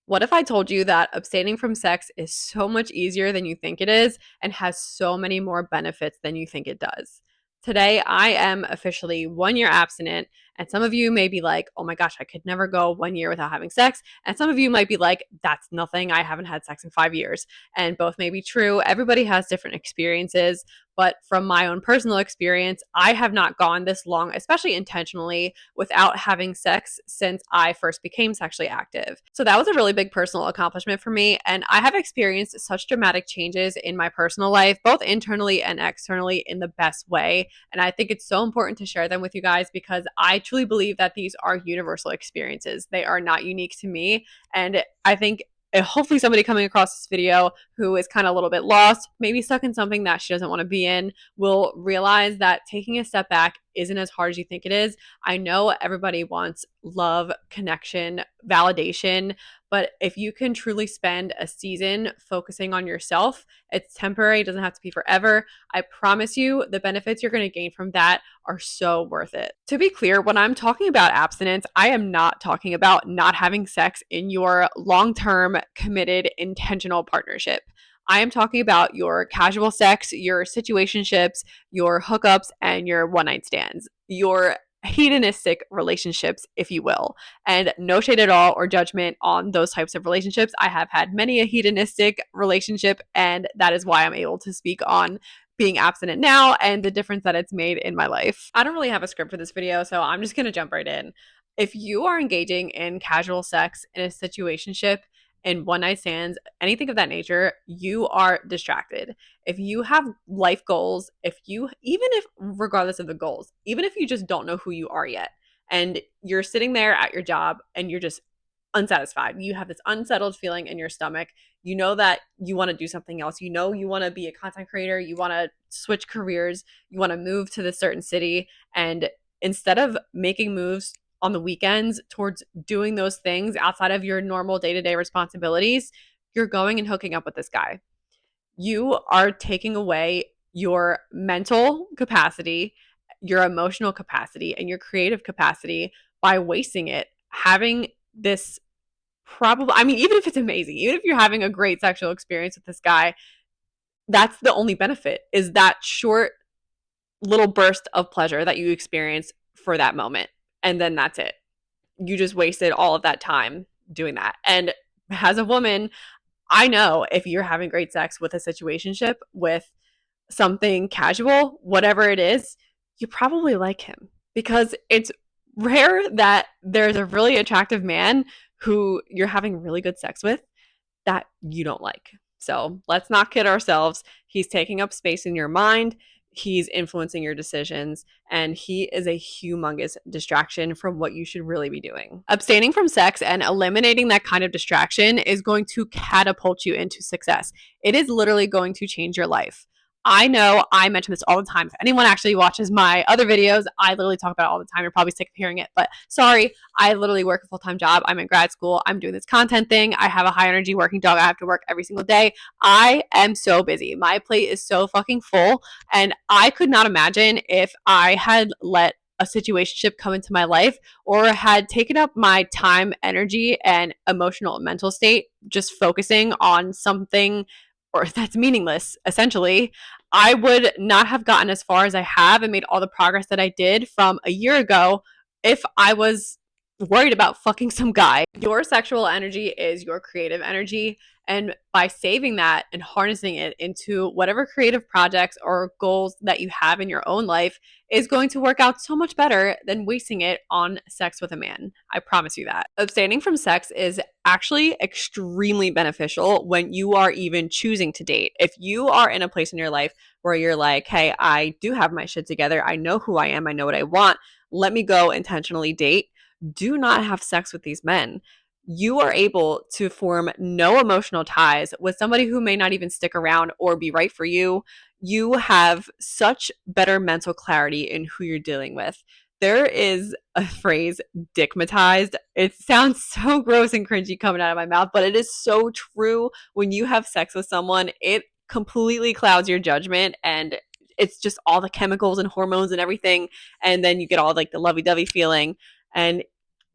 What if I told you that abstaining from sex is so much easier than you think it is and has so many more benefits than you think it does? Today, I am officially 1 year abstinent, and some of you may be like, oh my gosh, I could never go 1 year without having sex. And some of you might be like, that's nothing. I haven't had sex in 5 years. And both may be true. Everybody has different experiences. But from my own personal experience, I have not gone this long, especially intentionally, without having sex since I first became sexually active. So that was a really big personal accomplishment for me. And I have experienced such dramatic changes in my personal life, both internally and externally, in the best way. And I think it's so important to share them with you guys because I truly believe that these are universal experiences. They are not unique to me. And I think hopefully somebody coming across this video who is kind of a little bit lost, maybe stuck in something that she doesn't want to be in, will realize that taking a step back isn't as hard as you think it is. I know everybody wants love, connection, validation, but if you can truly spend a season focusing on yourself, it's temporary, it doesn't have to be forever. I promise you the benefits you're going to gain from that are so worth it. To be clear, when I'm talking about abstinence, I am not talking about not having sex in your long-term, committed, intentional partnership. I am talking about your casual sex, your situationships, your hookups, and your one-night stands, your hedonistic relationships, if you will. And no shade at all or judgment on those types of relationships. I have had many a hedonistic relationship, and that is why I'm able to speak on being abstinent now and the difference that it's made in my life. I don't really have a script for this video, so I'm just going to jump right in. If you are engaging in casual sex in a situationship, in one night stands, anything of that nature, you are distracted. If you have life goals, even if, regardless of the goals, even if you just don't know who you are yet, and you're sitting there at your job and you're just unsatisfied, you have this unsettled feeling in your stomach, you know that you want to do something else, you know you want to be a content creator, you want to switch careers, you want to move to this certain city, and instead of making moves on the weekends towards doing those things outside of your normal day-to-day responsibilities, you're going and hooking up with this guy. You are taking away your mental capacity, your emotional capacity, and your creative capacity by wasting it having this even if it's amazing, even if you're having a great sexual experience with this guy, that's the only benefit, is that short little burst of pleasure that you experience for that moment. And then that's it. You just wasted all of that time doing that. And as a woman, I know if you're having great sex with a situationship, with something casual, whatever it is, you probably like him, because it's rare that there's a really attractive man who you're having really good sex with that you don't like. So let's not kid ourselves. He's taking up space in your mind. He's influencing your decisions, and he is a humongous distraction from what you should really be doing. Abstaining from sex and eliminating that kind of distraction is going to catapult you into success. It is literally going to change your life. I know I mention this all the time. If anyone actually watches my other videos, I literally talk about it all the time. You're probably sick of hearing it, but sorry, I literally work a full-time job. I'm in grad school. I'm doing this content thing. I have a high energy working job. I have to work every single day. I am so busy. My plate is so fucking full. And I could not imagine if I had let a situationship come into my life or had taken up my time, energy, and emotional and mental state just focusing on something or that's meaningless, essentially. I would not have gotten as far as I have and made all the progress that I did from a year ago if I was worried about fucking some guy. Your sexual energy is your creative energy. And by saving that and harnessing it into whatever creative projects or goals that you have in your own life is going to work out so much better than wasting it on sex with a man. I promise you that. Abstaining from sex is actually extremely beneficial when you are even choosing to date. If you are in a place in your life where you're like, hey, I do have my shit together, I know who I am, I know what I want, let me go intentionally date, do not have sex with these men. You are able to form no emotional ties with somebody who may not even stick around or be right for you. You have such better mental clarity in who you're dealing with. There is a phrase, dickmatized. It sounds so gross and cringy coming out of my mouth, but it is so true. When you have sex with someone, it completely clouds your judgment, and it's just all the chemicals and hormones and everything. And then you get all like the lovey-dovey feeling. And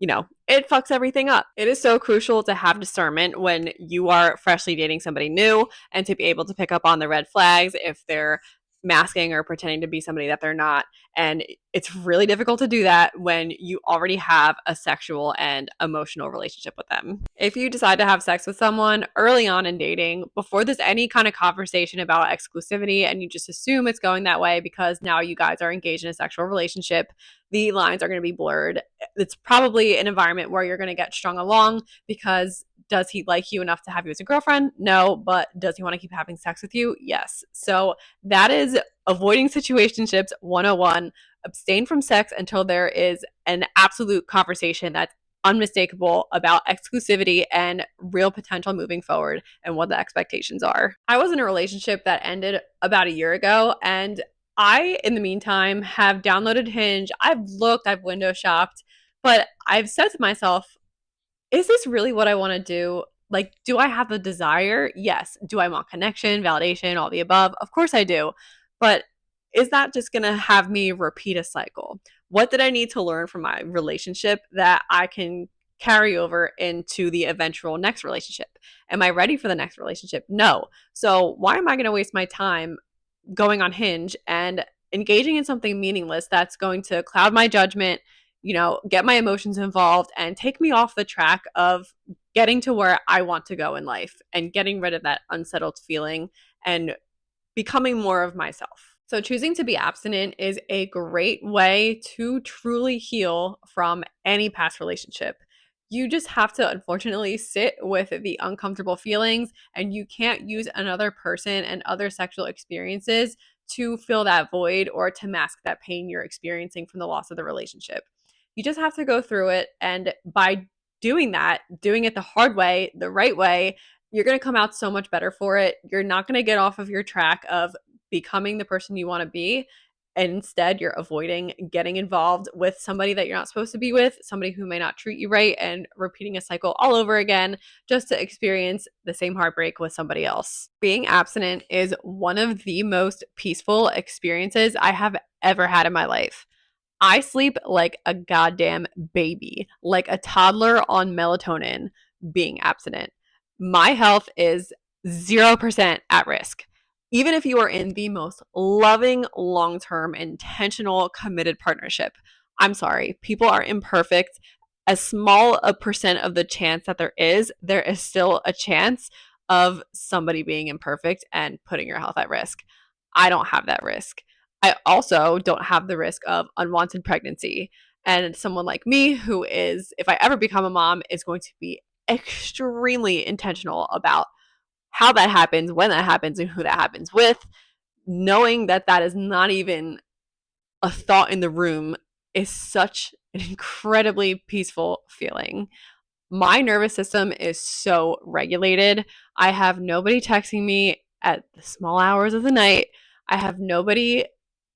it fucks everything up. It is so crucial to have discernment when you are freshly dating somebody new and to be able to pick up on the red flags if they're masking or pretending to be somebody that they're not. And it's really difficult to do that when you already have a sexual and emotional relationship with them. If you decide to have sex with someone early on in dating, before there's any kind of conversation about exclusivity, and you just assume it's going that way because now you guys are engaged in a sexual relationship, the lines are going to be blurred. It's probably an environment where you're going to get strung along because does he like you enough to have you as a girlfriend? No, but does he want to keep having sex with you? Yes. So that is avoiding situationships 101. Abstain from sex until there is an absolute conversation that's unmistakable about exclusivity and real potential moving forward and what the expectations are. I was in a relationship that ended about a year ago, and I, in the meantime, have downloaded Hinge. I've looked, I've window shopped, but I've said to myself, is this really what I want to do? Like, do I have the desire? Yes. Do I want connection, validation, all the above? Of course I do. But is that just going to have me repeat a cycle? What did I need to learn from my relationship that I can carry over into the eventual next relationship? Am I ready for the next relationship? No. So why am I going to waste my time going on Hinge and engaging in something meaningless that's going to cloud my judgment, get my emotions involved and take me off the track of getting to where I want to go in life and getting rid of that unsettled feeling and becoming more of myself. So, choosing to be abstinent is a great way to truly heal from any past relationship. You just have to, unfortunately, sit with the uncomfortable feelings, and you can't use another person and other sexual experiences to fill that void or to mask that pain you're experiencing from the loss of the relationship. You just have to go through it. And by doing that, doing it the hard way, the right way, you're going to come out so much better for it. You're not going to get off of your track of becoming the person you want to be. And instead, you're avoiding getting involved with somebody that you're not supposed to be with, somebody who may not treat you right, and repeating a cycle all over again just to experience the same heartbreak with somebody else. Being abstinent is one of the most peaceful experiences I have ever had in my life. I sleep like a goddamn baby, like a toddler on melatonin being abstinent. My health is 0% at risk. Even if you are in the most loving, long term, intentional, committed partnership, I'm sorry, people are imperfect. As small a percent of the chance that there is still a chance of somebody being imperfect and putting your health at risk. I don't have that risk. I also don't have the risk of unwanted pregnancy. And someone like me, who is, if I ever become a mom, is going to be extremely intentional about how that happens, when that happens, and who that happens with, knowing that that is not even a thought in the room is such an incredibly peaceful feeling. My nervous system is so regulated. I have nobody texting me at the small hours of the night. I have nobody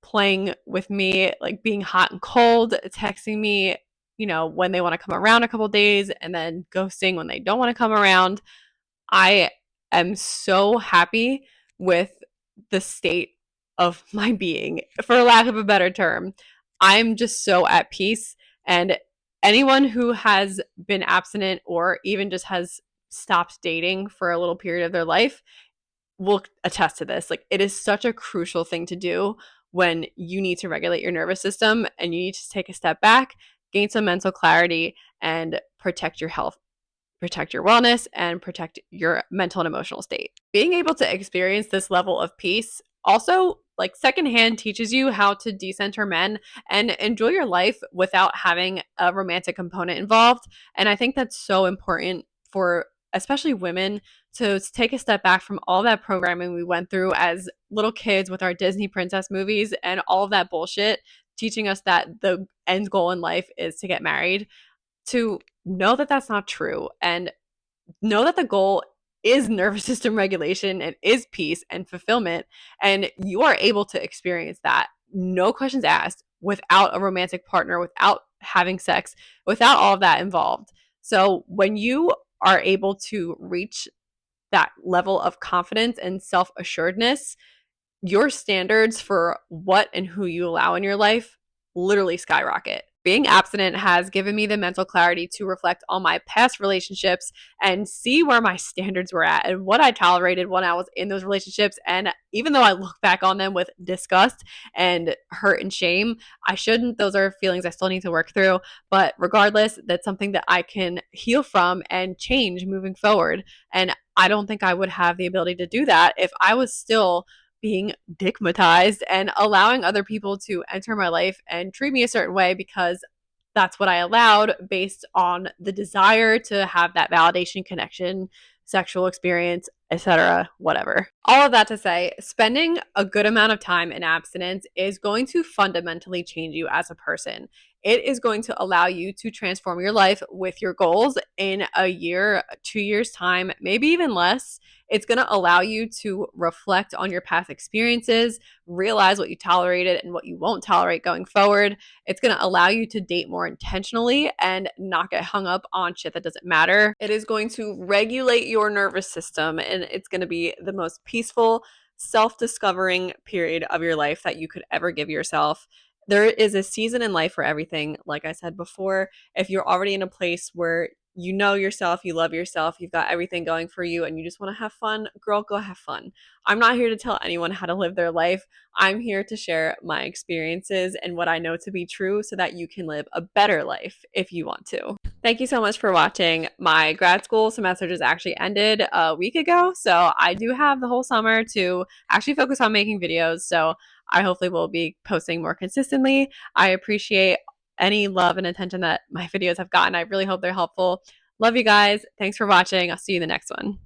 playing with me, like being hot and cold, texting me, when they want to come around a couple days and then ghosting when they don't want to come around. I am so happy with the state of my being, for lack of a better term. I'm just so at peace. And anyone who has been abstinent or even just has stopped dating for a little period of their life will attest to this. Like, it is such a crucial thing to do when you need to regulate your nervous system and you need to take a step back, gain some mental clarity, and protect your health, protect your wellness, and protect your mental and emotional state. Being able to experience this level of peace also, like, secondhand teaches you how to decenter men and enjoy your life without having a romantic component involved. And I think that's so important for especially women to take a step back from all that programming we went through as little kids with our Disney princess movies and all of that bullshit, teaching us that the end goal in life is to get married, to know that that's not true and know that the goal is nervous system regulation and is peace and fulfillment. And you are able to experience that, no questions asked, without a romantic partner, without having sex, without all of that involved. So when you are able to reach that level of confidence and self-assuredness, your standards for what and who you allow in your life literally skyrocket. Being abstinent has given me the mental clarity to reflect on my past relationships and see where my standards were at and what I tolerated when I was in those relationships. And even though I look back on them with disgust and hurt and shame, I shouldn't. Those are feelings I still need to work through. But regardless, that's something that I can heal from and change moving forward. And I don't think I would have the ability to do that if I was still being digmatized and allowing other people to enter my life and treat me a certain way because that's what I allowed based on the desire to have that validation, connection, sexual experience, etc., whatever. All of that to say, spending a good amount of time in abstinence is going to fundamentally change you as a person. It is going to allow you to transform your life with your goals in a year, 2 years' time, maybe even less. It's going to allow you to reflect on your past experiences, realize what you tolerated and what you won't tolerate going forward. It's going to allow you to date more intentionally and not get hung up on shit that doesn't matter. It is going to regulate your nervous system, and it's going to be the most peaceful, self-discovering period of your life that you could ever give yourself. There is a season in life for everything. Like I said before, if you're already in a place where you know yourself, you love yourself, you've got everything going for you, and you just want to have fun, girl, go have fun. I'm not here to tell anyone how to live their life. I'm here to share my experiences and what I know to be true so that you can live a better life if you want to. Thank you so much for watching. My grad school semester just actually ended a week ago, so I do have the whole summer to actually focus on making videos. So I hopefully will be posting more consistently. I appreciate any love and attention that my videos have gotten. I really hope they're helpful. Love you guys. Thanks for watching. I'll see you in the next one.